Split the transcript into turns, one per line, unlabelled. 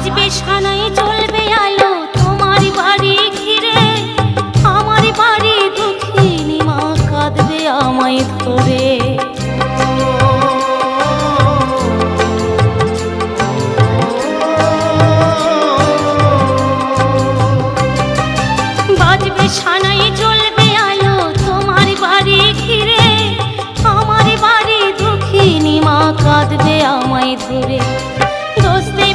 বাজবে সানাই জ্বলবে আলো তোমার বাড়ি ঘিরে, আমার বাড়ি দুঃখিনী মা কাঁদবে আমায় ধরে। বাজবে সানাই জ্বলবে আলো তোমার বাড়ি ঘিরে, আমার বাড়ি দুঃখিনী মা কাঁদবে আমায় ধরে। দোষ দে